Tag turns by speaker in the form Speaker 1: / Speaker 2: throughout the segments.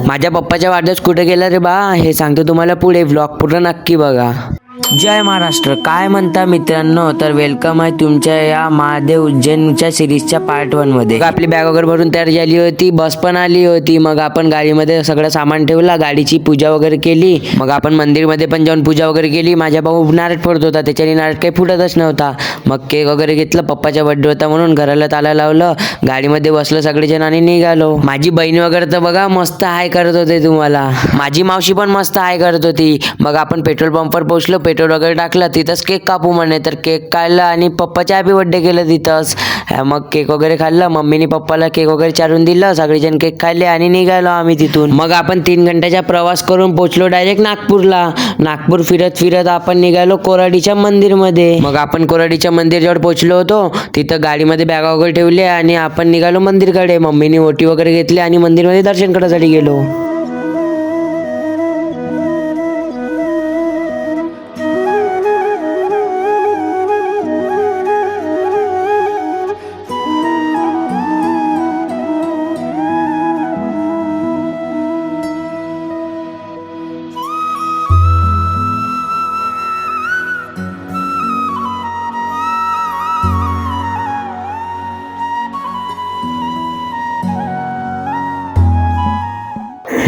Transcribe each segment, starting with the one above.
Speaker 1: माझ्या पप्पाच्या वाढदिवस कुठे गेला रे बा, हे सांगतो तुम्हाला पुढे. व्लॉग पूर्ण नक्की बघा. जय महाराष्ट्र. काय म्हणता मित्रांनो, तर वेलकम आहे तुमच्या या महादेव उज्जैनच्या सिरीजच्या पार्ट 1 मध्ये. आपली बॅग वगैरे भरून तयार झाली होती, बस पण आली होती. मग आपण गाडीमध्ये सगळं सामान ठेवला, गाडीची पूजा वगैरे केली. मग आपण मंदिरमध्ये पण जाऊन पूजा वगैरे केली. माझा भाऊ नारळ फोडत होता, त्याच्याने नारळ काही फुटतच नव्हता. मग केक वगैरे घेतलं, पप्पाचा बर्थडे होता म्हणून घराला ताला लावलं, गाडीमध्ये बसलं सगळेजण आणि निघालो. माझी बहीण वगैरे तर बघा मस्त हाय करत होते तुम्हाला. माझी मावशी पण मस्त हाय करत होती. मग आपण पेट्रोल पंपवर पोहोचलो, पेट्रोल वगैरे टाकलं, तिथंच केक कापू म्हणे, तर केक काढला आणि पप्पाच्या हॅपी बर्थडे केलं तिथंच. मग केक वगैरे खाल्लं, मम्मीने पप्पाला केक वगैरे चारून दिलं, सगळेजण केक खाल्ले आणि निघालो आम्ही तिथून. मग आपण 3 घंट्याचा प्रवास करून पोहोचलो डायरेक्ट नागपूरला. नागपूर फिरत फिरत आपण निघालो कोराडीच्या मंदिरमध्ये. मग आपण कोराडीच्या मंदिरजवळ पोहोचलो होतो, तिथं गाडीमध्ये बॅगा वगैरे ठेवले आणि आपण निघालो मंदिरकडे. मम्मीने ओटी वगैरे घेतली आणि मंदिरमध्ये दर्शन करण्यासाठी गेलो.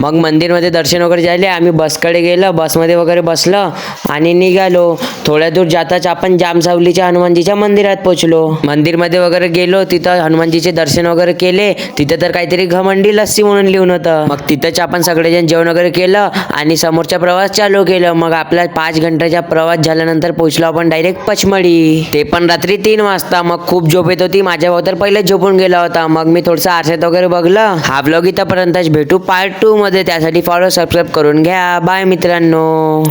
Speaker 1: मग मंदिरमध्ये दर्शन वगैरे झाले, आम्ही बसकडे गेलो, बसमध्ये वगैरे बसलं आणि निघालो. थोड्या दूर जाताच आपण जामसावलीच्या हनुमानजीच्या मंदिरात पोहोचलो. मंदिरमध्ये वगैरे गेलो, तिथं हनुमानजीचे दर्शन वगैरे केले. तिथं तर काहीतरी घमंडी लस्सी म्हणून लिहून होतं. मग तिथंच आपण सगळेजण जेवण वगैरे केलं आणि समोरचा प्रवास चालू केलं. मग आपला 5 घंट्याचा प्रवास झाल्यानंतर पोहोचलो आपण डायरेक्ट पचमढी, ते पण रात्री 3 वाजता. मग खूप झोप येत होती, माझ्या भाऊ तर पहिलेच झोपून गेला होता. मग मी थोडंसं आरशात वगैरे बघलं. हा ब्लॉग इथंपर्यंतच, भेटू पार्ट 2 मध्ये. त्यासाठी फॉलो सबस्क्राईब करून घ्या. बाय मित्रांनो.